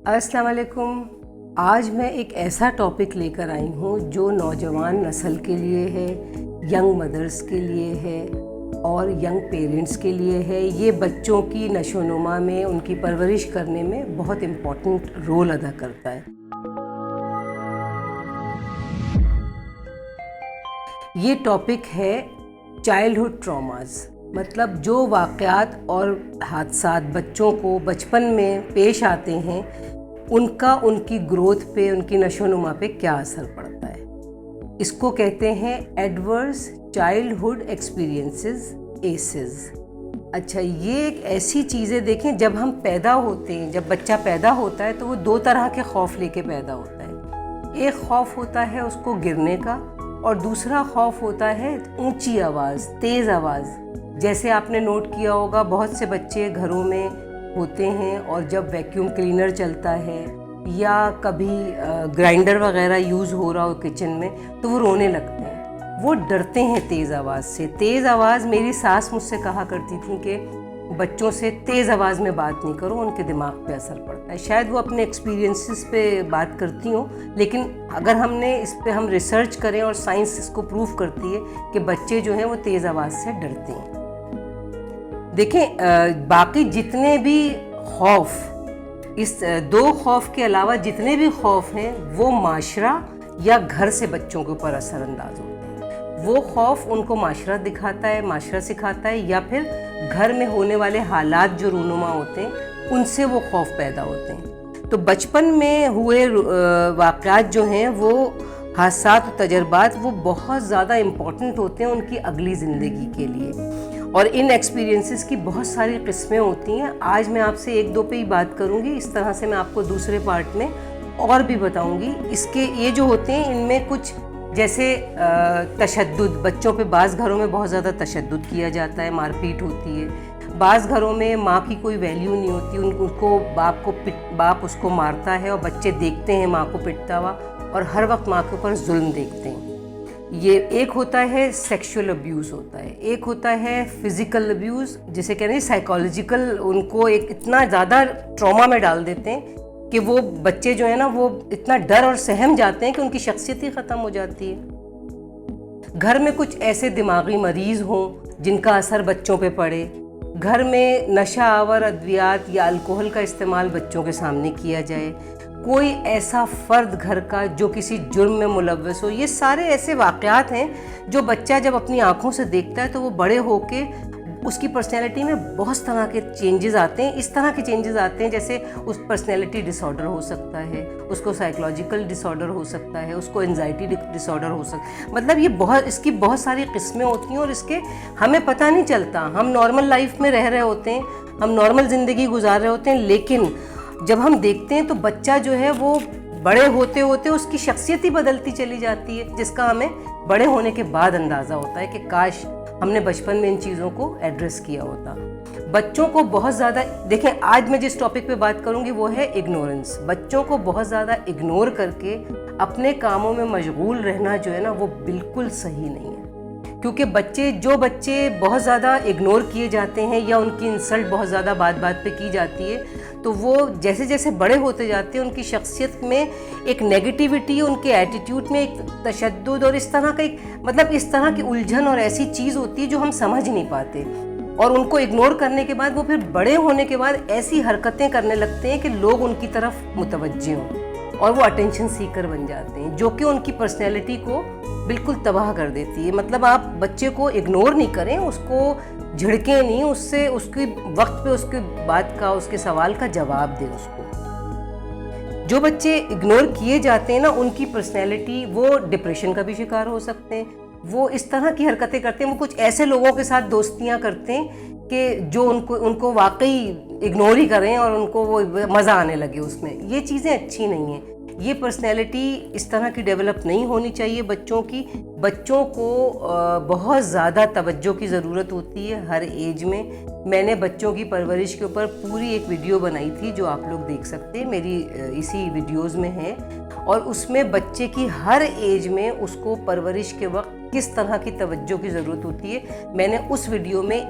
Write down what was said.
السلام علیکم. آج میں ایک ایسا ٹاپک لے کر آئی ہوں جو نوجوان نسل کے لیے ہے، ینگ مدرس کے لیے ہے اور ینگ پیرنٹس کے لیے ہے. یہ بچوں کی نشو و نما میں، ان کی پرورش کرنے میں بہت امپورٹنٹ رول ادا کرتا ہے. یہ ٹاپک ہے چائلڈہڈ ٹراماز، مطلب جو واقعات اور حادثات بچوں کو بچپن میں پیش آتے ہیں، ان کا ان کی گروتھ پہ، ان کی نشو و نما پہ کیا اثر پڑتا ہے. اس کو کہتے ہیں ایڈورس چائلڈہڈ ایکسپیرینسز، ایسز. اچھا، یہ ایک ایسی چیزیں دیکھیں، جب ہم پیدا ہوتے ہیں، جب بچہ پیدا ہوتا ہے تو وہ دو طرح کے خوف لے کے پیدا ہوتا ہے. ایک خوف ہوتا ہے اس کو گرنے کا، اور دوسرا خوف ہوتا ہے اونچی آواز، تیز آواز. جیسے آپ نے نوٹ کیا ہوگا، بہت سے بچے گھروں میں ہوتے ہیں اور جب ویکیوم کلینر چلتا ہے یا کبھی گرائنڈر وغیرہ یوز ہو رہا ہو کچن میں تو وہ رونے لگتے ہیں، وہ ڈرتے ہیں تیز آواز سے. تیز آواز، میری ساس مجھ سے کہا کرتی تھی کہ بچوں سے تیز آواز میں بات نہیں کرو، ان کے دماغ پہ اثر پڑتا ہے. شاید وہ اپنے ایکسپیرینسز پہ بات کرتی ہوں، لیکن اگر ہم نے اس پہ ہم ریسرچ کریں اور سائنس اس کو پروف کرتی ہے کہ بچے جو ہیں وہ تیز آواز سے ڈرتے ہیں. دیکھیں، باقی جتنے بھی خوف، اس دو خوف کے علاوہ جتنے بھی خوف ہیں، وہ معاشرہ یا گھر سے بچوں کے اوپر اثر انداز ہوتے ہیں. وہ خوف ان کو معاشرہ دکھاتا ہے، معاشرہ سکھاتا ہے، یا پھر گھر میں ہونے والے حالات جو رونما ہوتے ہیں ان سے وہ خوف پیدا ہوتے ہیں. تو بچپن میں ہوئے واقعات جو ہیں، وہ حادثات و تجربات، وہ بہت زیادہ امپورٹنٹ ہوتے ہیں ان کی اگلی زندگی کے لیے. اور ان ایکسپیرینسز کی بہت ساری قسمیں ہوتی ہیں. آج میں آپ سے ایک دو پہ ہی بات کروں گی، اس طرح سے میں آپ کو دوسرے پارٹ میں اور بھی بتاؤں گی. اس کے یہ جو ہوتے ہیں، ان میں کچھ جیسے تشدد، بچوں پہ بعض گھروں میں بہت زیادہ تشدد کیا جاتا ہے، مار پیٹ ہوتی ہے. بعض گھروں میں ماں کی کوئی ویلیو نہیں ہوتی، ان کو باپ اس کو مارتا ہے اور بچے دیکھتے ہیں ماں کو پٹتا ہوا اور ہر وقت ماں کے اوپر ظلم دیکھتے ہیں. یہ ایک ہوتا ہے سیکشول ابیوز ہوتا ہے، ایک ہوتا ہے فزیکل ابیوز، جسے کہتے ہیں سائیکالوجیکل. ان کو ایک اتنا زیادہ ٹراما میں ڈال دیتے ہیں کہ وہ بچے جو ہیں نا، وہ اتنا ڈر اور سہم جاتے ہیں کہ ان کی شخصیت ہی ختم ہو جاتی ہے. گھر میں کچھ ایسے دماغی مریض ہوں جن کا اثر بچوں پہ پڑے. گھر میں نشہ آور ادویات یا الکوہل کا استعمال بچوں کے سامنے کیا جائے. کوئی ایسا فرد گھر کا جو کسی جرم میں ملوث ہو. یہ سارے ایسے واقعات ہیں جو بچہ جب اپنی آنکھوں سے دیکھتا ہے تو وہ بڑے ہو کے اس کی پرسنالٹی میں بہت طرح کے چینجز آتے ہیں. اس طرح کے چینجز آتے ہیں جیسے اس پرسنالٹی ڈس آرڈر ہو سکتا ہے، اس کو سائیکولوجیکل ڈس آرڈر ہو سکتا ہے، اس کو انزائٹی ڈس آرڈر ہو سکتا ہے. مطلب یہ اس کی بہت ساری قسمیں ہوتی ہیں اور اس کے ہمیں پتہ نہیں چلتا. ہم نارمل لائف میں رہ رہے ہوتے ہیں، ہم نارمل زندگی گزار رہے ہوتے ہیں، لیکن جب ہم دیکھتے ہیں تو بچہ جو ہے وہ بڑے ہوتے ہوتے اس کی شخصیت ہی بدلتی چلی جاتی ہے، جس کا ہمیں بڑے ہونے کے بعد اندازہ ہوتا ہے کہ کاش ہم نے بچپن میں ان چیزوں کو ایڈریس کیا ہوتا. بچوں کو بہت زیادہ، دیکھیں آج میں جس ٹاپک پہ بات کروں گی وہ ہے اگنورنس. بچوں کو بہت زیادہ اگنور کر کے اپنے کاموں میں مشغول رہنا جو ہے نا، وہ بالکل صحیح نہیں ہے. کیونکہ جو بچے بہت زیادہ اگنور کیے جاتے ہیں یا ان کی انسلٹ بہت زیادہ بات بات پہ کی جاتی ہے، تو وہ جیسے جیسے بڑے ہوتے جاتے ہیں ان کی شخصیت میں ایک نیگیٹیوٹی، ان کے ایٹیٹیوڈ میں ایک تشدد اور اس طرح کا ایک اس طرح کی الجھن اور ایسی چیز ہوتی ہے جو ہم سمجھ نہیں پاتے. اور ان کو اگنور کرنے کے بعد وہ پھر بڑے ہونے کے بعد ایسی حرکتیں کرنے لگتے ہیں کہ لوگ ان کی طرف متوجہ ہوں اور وہ اٹینشن سیکر بن جاتے ہیں، جو کہ ان کی پرسنالٹی کو بالکل تباہ کر دیتی ہے. مطلب آپ بچے کو اگنور نہیں کریں، اس کو جھڑکیں نہیں، اس کی وقت پہ اس کی بات کا، اس کے سوال کا جواب دیں اس کو. جو بچے اگنور کیے جاتے ہیں نا، ان کی پرسنالٹی، وہ ڈپریشن کا بھی شکار ہو سکتے ہیں. وہ اس طرح کی حرکتیں کرتے ہیں، وہ کچھ ایسے لوگوں کے ساتھ دوستیاں کرتے ہیں کہ جو ان کو واقعی اگنور ہی کریں اور ان کو وہ مزہ آنے لگے اس میں. یہ چیزیں اچھی نہیں ہیں. یہ پرسنالٹی اس طرح کی ڈیولپ نہیں ہونی چاہیے بچوں کی. بچوں کو بہت زیادہ توجہ کی ضرورت ہوتی ہے ہر ایج میں. میں نے بچوں کی پرورش کے اوپر پوری ایک ویڈیو بنائی تھی جو آپ لوگ دیکھ سکتے ہیں، میری اسی ویڈیوز میں ہے. اور اس میں بچے کی ہر ایج میں اس کو پرورش کے وقت کس طرح کی توجہ کی ضرورت ہوتی ہے، میں نے اس ویڈیو میں